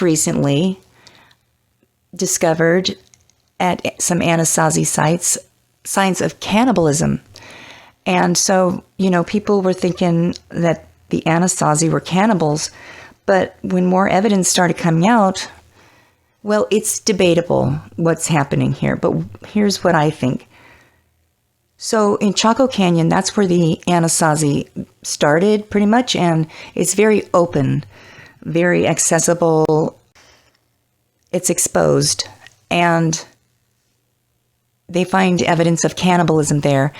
recently discovered at some Anasazi sites signs of cannibalism. And so, people were thinking that the Anasazi were cannibals, but when more evidence started coming out, well, it's debatable what's happening here, but here's what I think. So in Chaco Canyon, that's where the Anasazi started pretty much, and it's very open, very accessible. It's exposed, and they find evidence of cannibalism there.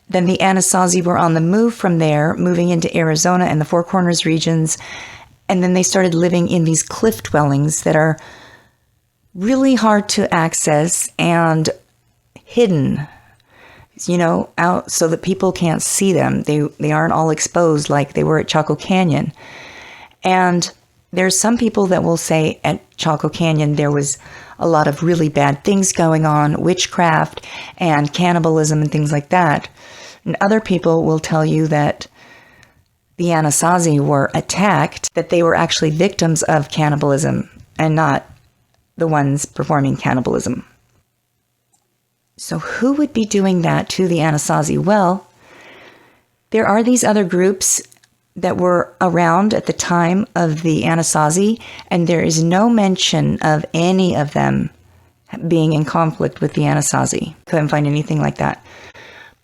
Then the Anasazi were on the move from there, moving into Arizona and the Four Corners regions, and then they started living in these cliff dwellings that are really hard to access and hidden, out so that people can't see them. They aren't all exposed like they were at Chaco Canyon. And there's some people that will say at Chaco Canyon there was a lot of really bad things going on, witchcraft and cannibalism and things like that. And other people will tell you that the Anasazi were attacked, that they were actually victims of cannibalism and not the ones performing cannibalism. So who would be doing that to the Anasazi? Well, there are these other groups that were around at the time of the Anasazi, and there is no mention of any of them being in conflict with the Anasazi. Couldn't find anything like that.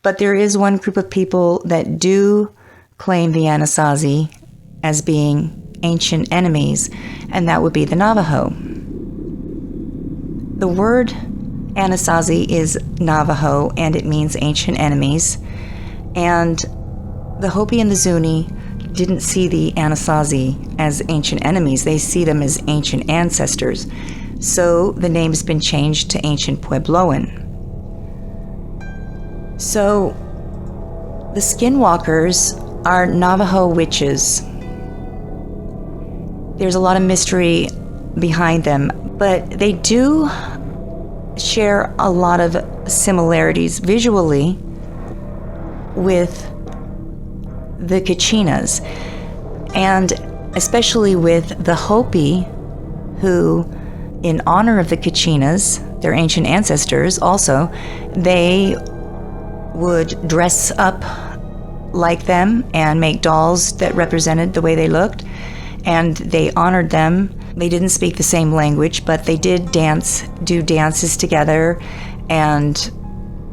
But there is one group of people that do claim the Anasazi as being ancient enemies, and that would be the Navajo. The word Anasazi is Navajo, and it means ancient enemies. And the Hopi and the Zuni didn't see the Anasazi as ancient enemies. They see them as ancient ancestors. So the name has been changed to Ancient Puebloan. So the skinwalkers are Navajo witches. There's a lot of mystery behind them, but they do share a lot of similarities visually with the Kachinas, and especially with the Hopi, who, in honor of the Kachinas, their ancient ancestors also, they would dress up like them and make dolls that represented the way they looked, and they honored them. They didn't speak the same language, but they did do dances together, and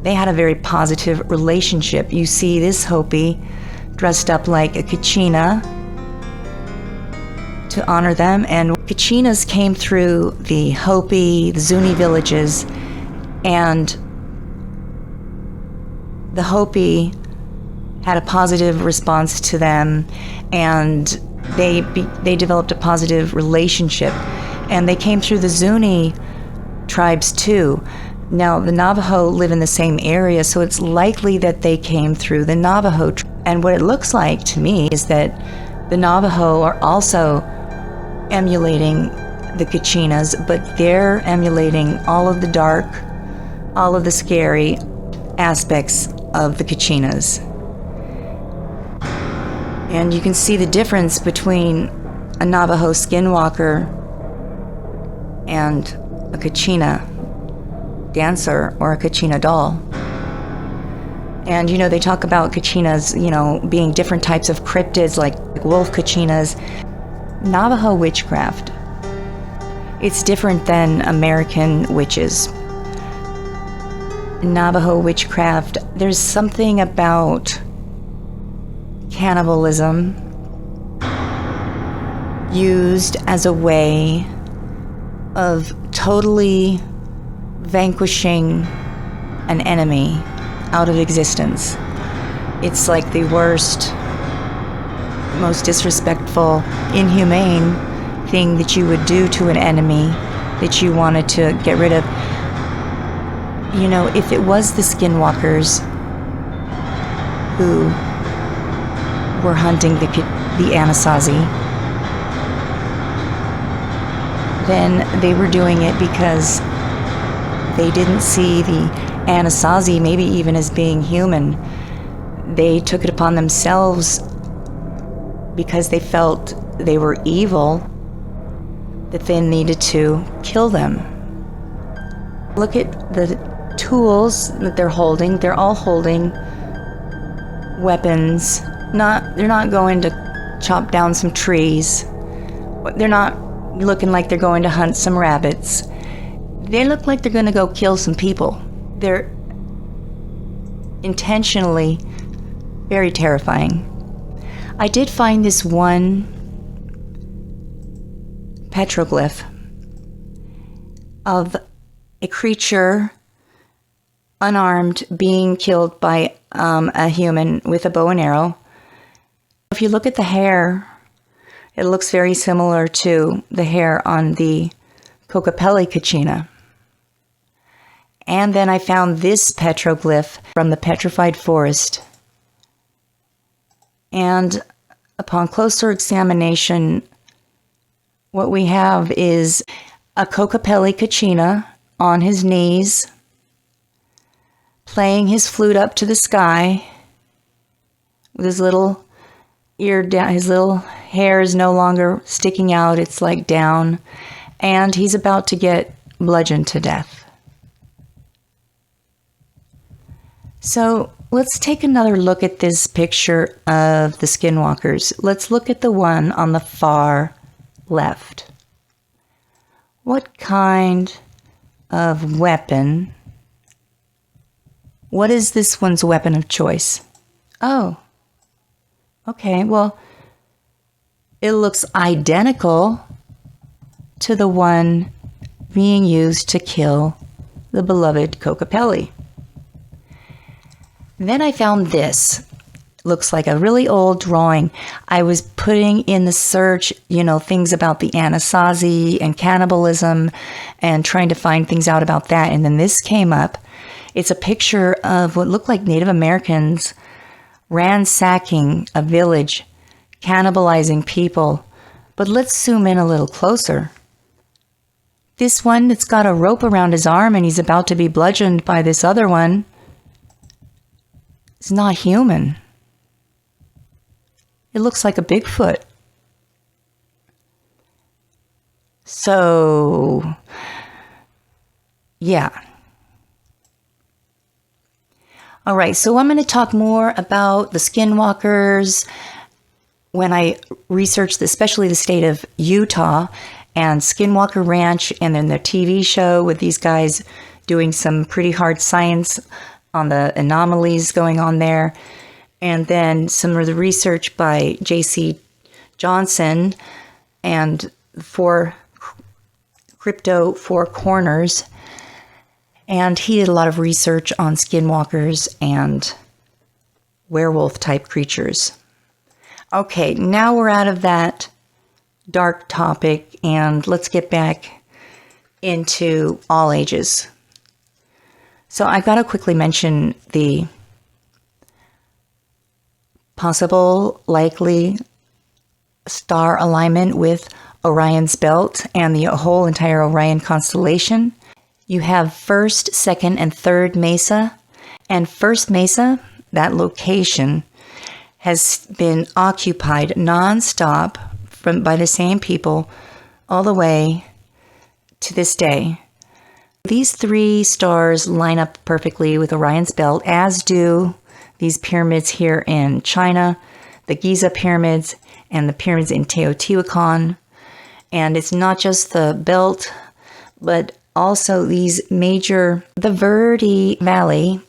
they had a very positive relationship. You see this Hopi dressed up like a Kachina to honor them, and Kachinas came through the Hopi, the Zuni villages, and the Hopi had a positive response to them, and they developed a positive relationship, and they came through the Zuni tribes too. Now, the Navajo live in the same area, so it's likely that they came through the Navajo. And what it looks like to me is that the Navajo are also emulating the Kachinas, but they're emulating all of the dark, all of the scary aspects of the Kachinas. And you can see the difference between a Navajo skinwalker and a Kachina dancer or a Kachina doll. And, they talk about Kachinas, being different types of cryptids like wolf Kachinas. Navajo witchcraft, it's different than American witches. Navajo witchcraft, there's something about cannibalism used as a way of totally vanquishing an enemy out of existence. It's like the worst, most disrespectful, inhumane thing that you would do to an enemy that you wanted to get rid of. If it was the skinwalkers who were hunting the Anasazi, then they were doing it because they didn't see the Anasazi maybe even as being human. They took it upon themselves because they felt they were evil, that they needed to kill them. Look at the tools that they're holding. They're all holding weapons. They're not going to chop down some trees. They're not looking like they're going to hunt some rabbits. They look like they're going to go kill some people. They're intentionally very terrifying. I did find this one petroglyph of a creature, unarmed, being killed by a human with a bow and arrow. If you look at the hair, it looks very similar to the hair on the Anasazi Kachina. And then I found this petroglyph from the petrified forest. And upon closer examination, what we have is a Anasazi Kachina on his knees, playing his flute up to the sky, with his little ear down. His little hair is no longer sticking out, it's like down, and he's about to get bludgeoned to death. So let's take another look at this picture of the skinwalkers. Let's look at the one on the far left. What kind of weapon? What is this one's weapon of choice? Oh, okay, well, it looks identical to the one being used to kill the beloved Kokopelli. Then I found this. Looks like a really old drawing. I was putting in the search, things about the Anasazi and cannibalism and trying to find things out about that. And then this came up. It's a picture of what looked like Native Americans ransacking a village, cannibalizing people. But let's zoom in a little closer. This one that's got a rope around his arm and he's about to be bludgeoned by this other one. It's not human. It looks like a Bigfoot. So, yeah. All right, so I'm going to talk more about the skinwalkers when I researched, especially the state of Utah and Skinwalker Ranch, and then the TV show with these guys doing some pretty hard science on the anomalies going on there. And then some of the research by J.C. Johnson and Crypto Four Corners. And he did a lot of research on skinwalkers and werewolf-type creatures. Okay, now we're out of that dark topic, and let's get back into all ages. So I've got to quickly mention the possible, likely star alignment with Orion's belt and the whole entire Orion constellation. You have first, second, and third Mesa. And first Mesa, that location, has been occupied nonstop by the same people all the way to this day. These three stars line up perfectly with Orion's belt, as do these pyramids here in China, the Giza pyramids, and the pyramids in Teotihuacan. And it's not just the belt, but also these major... The Verde Valley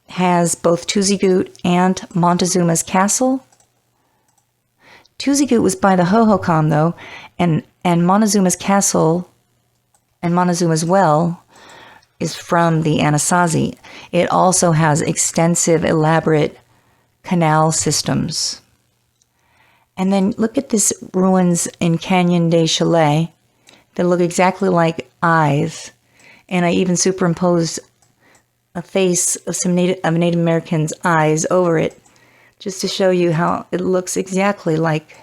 has both Tuzigut and Montezuma's Castle. Tuzigut was by the Hohokam, though, and Montezuma's Castle and Montezuma's Well is from the Anasazi. It also has extensive, elaborate canal systems. And then look at this ruins in Canyon de Chalet that look exactly like eyes. And I even superimposed a face of some Native Americans' eyes over it, just to show you how it looks exactly like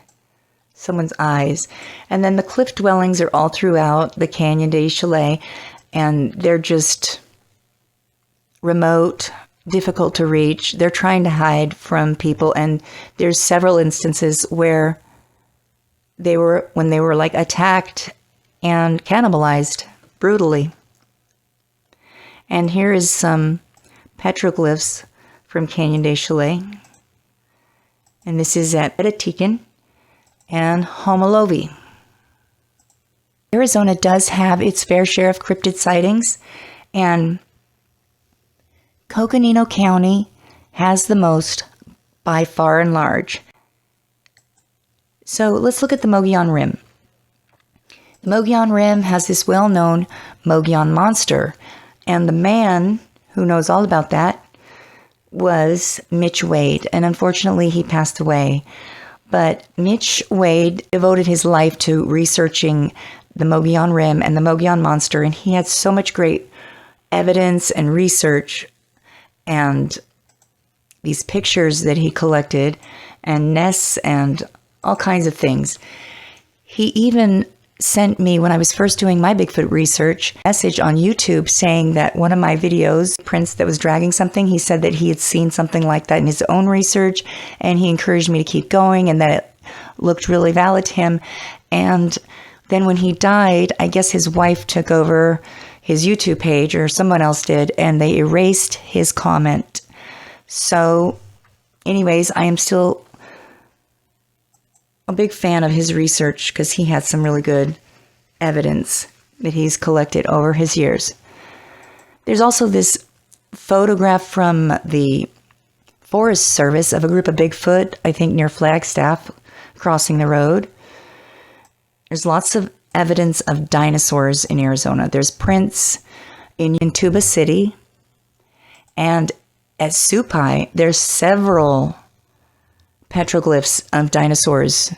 someone's eyes. And then the cliff dwellings are all throughout the Canyon de Chalet, and they're just remote, difficult to reach. They're trying to hide from people, and there's several instances where when they were like attacked and cannibalized brutally. And here is some petroglyphs from Canyon de Chelly. And this is at Petatican and Homolovi. Arizona does have its fair share of cryptid sightings, and Coconino County has the most by far and large. So let's look at the Mogollon Rim. The Mogollon Rim has this well-known Mogollon monster, and the man who knows all about that was Mitch Wade, and unfortunately he passed away. But Mitch Wade devoted his life to researching the Mogollon Rim and the Mogollon monster, and he had so much great evidence and research and these pictures that he collected and nests and all kinds of things. He even sent me, when I was first doing my Bigfoot research, a message on YouTube saying that one of my videos, Prince that was dragging something, he said that he had seen something like that in his own research, and he encouraged me to keep going and that it looked really valid to him. And then when he died, I guess his wife took over his YouTube page, or someone else did, and they erased his comment. So anyways, I am still a big fan of his research because he had some really good evidence that he's collected over his years. There's also this photograph from the Forest Service of a group of Bigfoot, I think near Flagstaff, crossing the road. There's lots of evidence of dinosaurs in Arizona. There's prints in Tuba City, and at Supai, there's several petroglyphs of dinosaurs.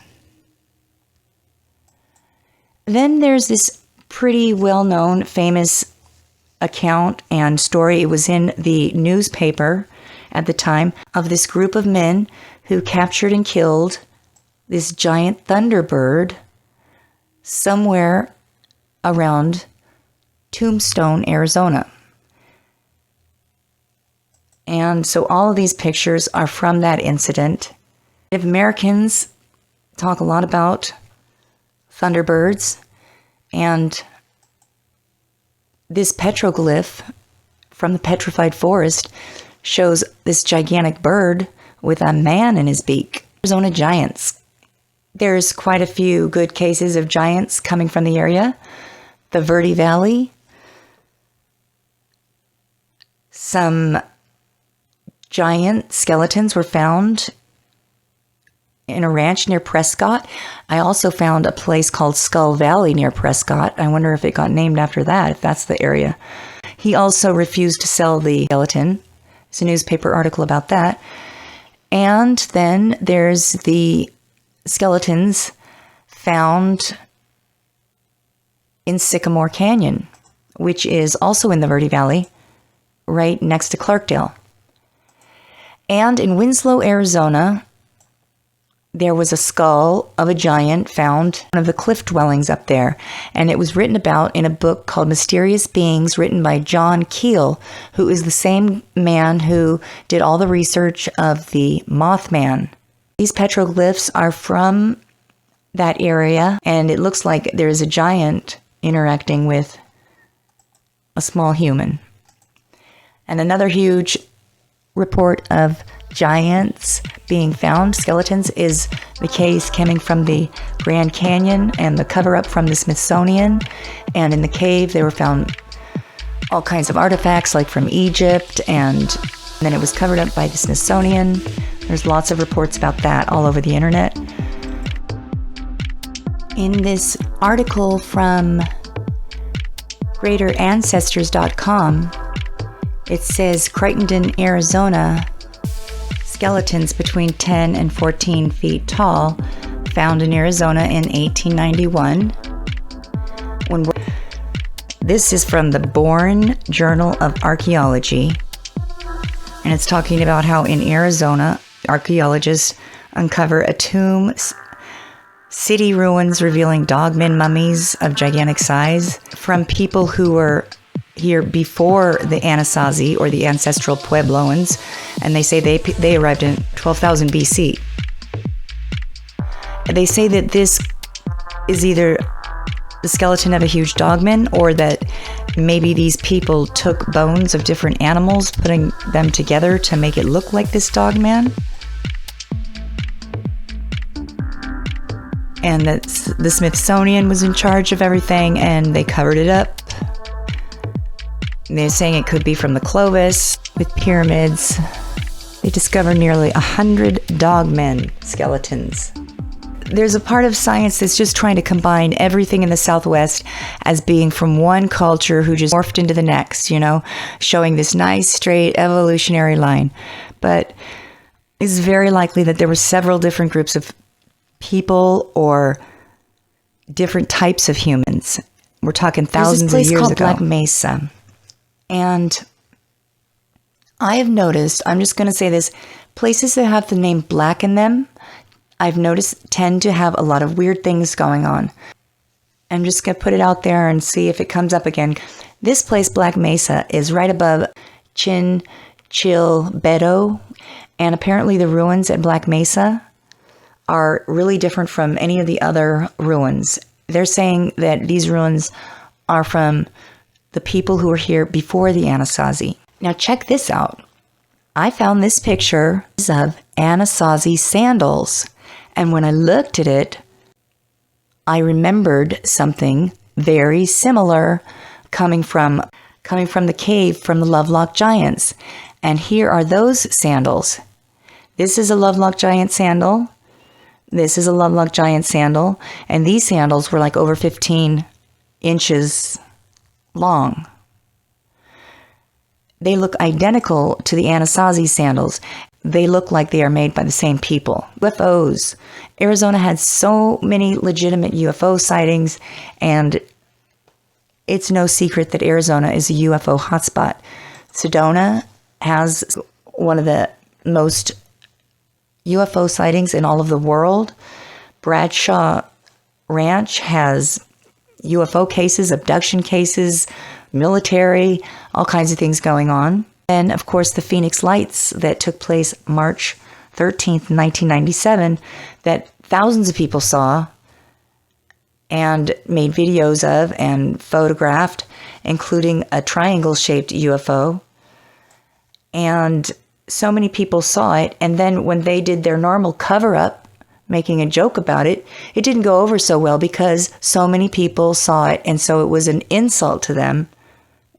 Then there's this pretty well-known, famous account and story. It was in the newspaper at the time, of this group of men who captured and killed this giant thunderbird somewhere around Tombstone, Arizona. And so all of these pictures are from that incident. Native Americans talk a lot about thunderbirds, and this petroglyph from the petrified forest shows this gigantic bird with a man in his beak. Arizona giants. There's quite a few good cases of giants coming from the area. The Verde Valley. Some giant skeletons were found in a ranch near Prescott. I also found a place called Skull Valley near Prescott. I wonder if it got named after that, if that's the area. He also refused to sell the skeleton. There's a newspaper article about that. And then there's the skeletons found in Sycamore Canyon, which is also in the Verde Valley, right next to Clarkdale. And in Winslow, Arizona, there was a skull of a giant found in one of the cliff dwellings up there, and it was written about in a book called Mysterious Beings, written by John Keel, who is the same man who did all the research of the Mothman. These petroglyphs are from that area, and it looks like there is a giant interacting with a small human. And another huge report of giants being found, skeletons, is the case coming from the Grand Canyon and the cover-up from the Smithsonian. And in the cave, they were found all kinds of artifacts, like from Egypt, and then it was covered up by the Smithsonian. There's lots of reports about that all over the internet. In this article from GreaterAncestors.com, it says Crittenden, Arizona, skeletons between 10 and 14 feet tall, found in Arizona in 1891. This is from the Bourne Journal of Archaeology, and it's talking about how in Arizona, archaeologists uncover a tomb, city ruins revealing dogman mummies of gigantic size from people who were here before the Anasazi, or the ancestral Puebloans, and they say they arrived in 12,000 BC. They say that this is either the skeleton of a huge dogman, or that maybe these people took bones of different animals, putting them together to make it look like this dogman. And that the Smithsonian was in charge of everything and they covered it up. They're saying it could be from the Clovis with pyramids. They discovered nearly 100 dogmen skeletons. There's a part of science that's just trying to combine everything in the Southwest as being from one culture who just morphed into the next, you know, showing this nice, straight evolutionary line. But it's very likely that there were several different groups of people or different types of humans. We're talking thousands of years ago. There's this place called Black Mesa. And I have noticed, I'm just going to say this, places that have the name Black in them, I've noticed tend to have a lot of weird things going on. I'm just going to put it out there and see if it comes up again. This place, Black Mesa, is right above Chinchilbedo, and apparently the ruins at Black Mesa are really different from any of the other ruins. They're saying that these ruins are from the people who were here before the Anasazi. Now check this out. I found this picture of Anasazi sandals. And when I looked at it, I remembered something very similar coming from the cave from the Lovelock Giants. And here are those sandals. This is a Lovelock Giant sandal. This is a Lovelock Giant sandal. And these sandals were like over 15 inches long. They look identical to the Anasazi sandals. They look like they are made by the same people. UFOs. Arizona had so many legitimate UFO sightings, and it's no secret that Arizona is a UFO hotspot. Sedona has one of the most UFO sightings in all of the world. Bradshaw Ranch has UFO cases, abduction cases, military, all kinds of things going on. And of course, the Phoenix Lights that took place March 13th, 1997, that thousands of people saw and made videos of and photographed, including a triangle-shaped UFO. And so many people saw it. And then when they did their normal cover-up, making a joke about it, it didn't go over so well because so many people saw it. And so it was an insult to them.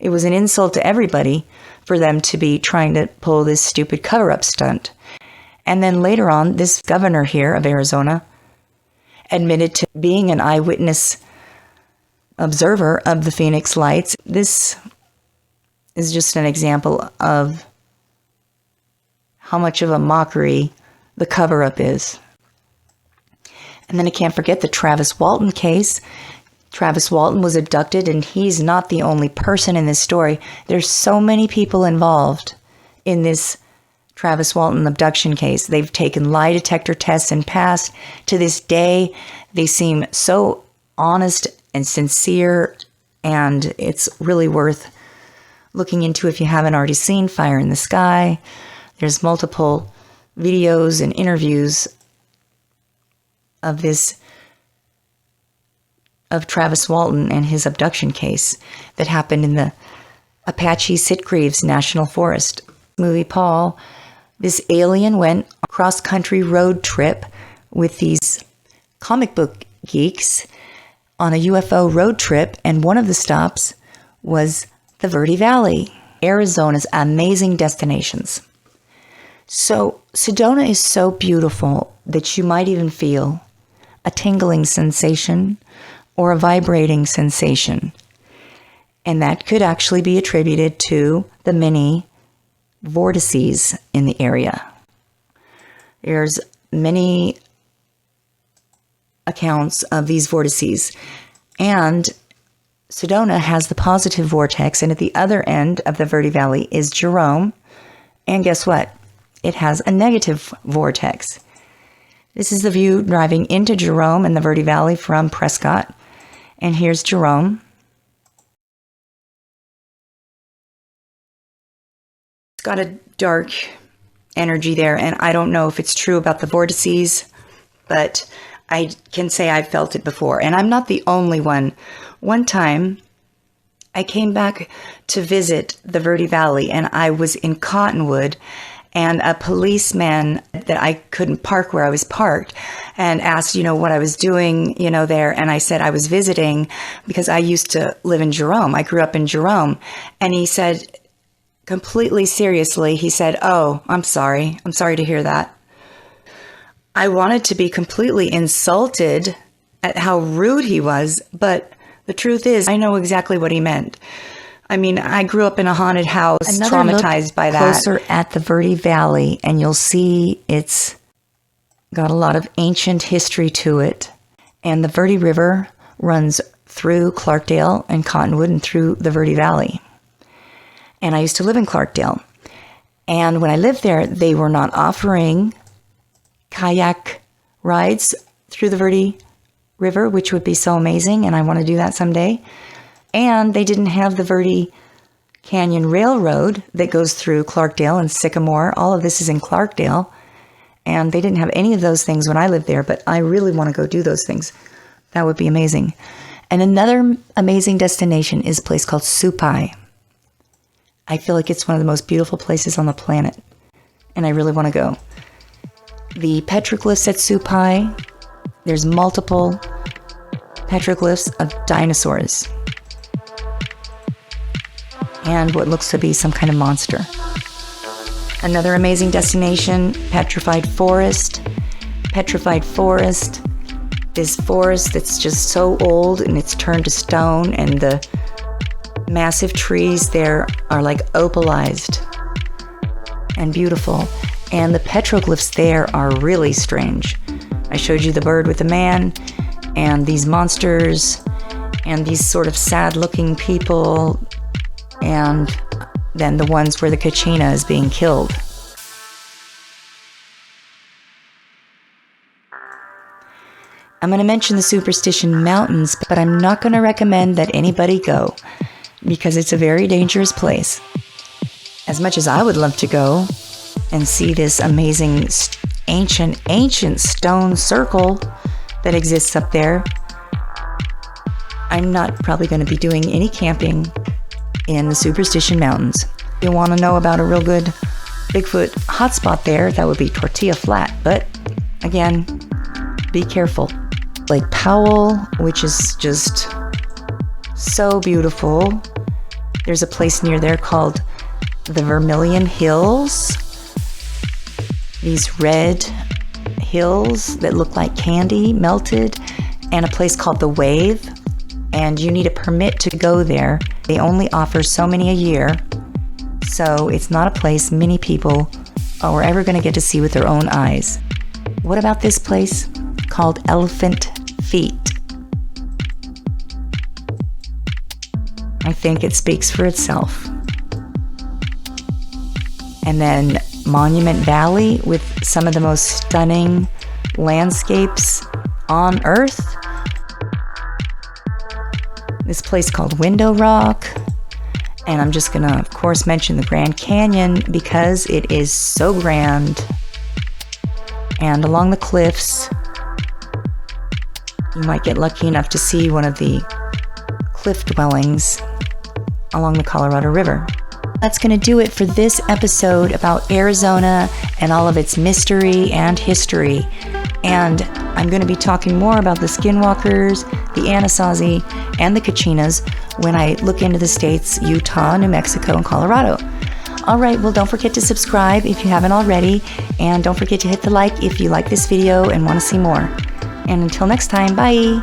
It was an insult to everybody for them to be trying to pull this stupid cover-up stunt. And then later on, this governor here of Arizona admitted to being an eyewitness observer of the Phoenix Lights. This is just an example of how much of a mockery the cover-up is. And then I can't forget the Travis Walton case. Travis Walton was abducted, and he's not the only person in this story. There's so many people involved in this Travis Walton abduction case. They've taken lie detector tests and passed. To this day, they seem so honest and sincere, and it's really worth looking into if you haven't already seen Fire in the Sky. There's multiple videos and interviews of Travis Walton and his abduction case that happened in the Apache Sitgreaves National Forest. Movie Paul, this alien went a cross-country road trip with these comic book geeks on a UFO road trip, and one of the stops was the Verde Valley, Arizona's amazing destinations. So Sedona is so beautiful that you might even feel a tingling sensation or a vibrating sensation. And that could actually be attributed to the many vortices in the area. There's many accounts of these vortices. And Sedona has the positive vortex, and at the other end of the Verde Valley is Jerome. And guess what? It has a negative vortex. This is the view driving into Jerome and the Verde Valley from Prescott. And here's Jerome. It's got a dark energy there, and I don't know if it's true about the vortices, but I can say I've felt it before, and I'm not the only one. One time, I came back to visit the Verde Valley, and I was in Cottonwood, and a policeman that I couldn't park where I was parked and asked, what I was doing, there. And I said I was visiting because I used to live in Jerome. I grew up in Jerome. And he said, completely seriously, he said, "Oh, I'm sorry. I'm sorry to hear that." I wanted to be completely insulted at how rude he was, but the truth is, I know exactly what he meant. I mean, I grew up in a haunted house, traumatized by that. Closer at the Verde Valley, and you'll see it's got a lot of ancient history to it. And the Verde River runs through Clarkdale and Cottonwood and through the Verde Valley. And I used to live in Clarkdale. And when I lived there, they were not offering kayak rides through the Verde River, which would be so amazing, and I want to do that someday. And they didn't have the Verde Canyon Railroad that goes through Clarkdale and Sycamore. All of this is in Clarkdale. And they didn't have any of those things when I lived there, but I really want to go do those things. That would be amazing. And another amazing destination is a place called Supai. I feel like it's one of the most beautiful places on the planet, and I really want to go. The petroglyphs at Supai, there's multiple petroglyphs of dinosaurs and what looks to be some kind of monster. Another amazing destination, Petrified Forest. Petrified Forest, this forest that's just so old and it's turned to stone, and the massive trees there are like opalized and beautiful. And the petroglyphs there are really strange. I showed you the bird with the man and these monsters and these sort of sad-looking people, and then the ones where the Kachina is being killed. I'm going to mention the Superstition Mountains, but I'm not going to recommend that anybody go because it's a very dangerous place. As much as I would love to go and see this amazing ancient stone circle that exists up there, I'm not probably going to be doing any camping in the Superstition Mountains. If you want to know about a real good Bigfoot hotspot there, that would be Tortilla Flat. But again, be careful. Lake Powell, which is just so beautiful. There's a place near there called the Vermilion Hills. These red hills that look like candy melted, and a place called the Wave. And you need a permit to go there. They only offer so many a year, so it's not a place many people are ever going to get to see with their own eyes. What about this place called Elephant Feet? I think it speaks for itself. And then Monument Valley with some of the most stunning landscapes on Earth. This place called Window Rock. And I'm just going to, of course, mention the Grand Canyon because it is so grand. And along the cliffs, you might get lucky enough to see one of the cliff dwellings along the Colorado River. That's going to do it for this episode about Arizona and all of its mystery and history. And I'm going to be talking more about the SkinWalkers, the Anasazi, and the Kachinas when I look into the states, Utah, New Mexico, and Colorado. All right, well, don't forget to subscribe if you haven't already. And don't forget to hit the like if you like this video and want to see more. And until next time, bye.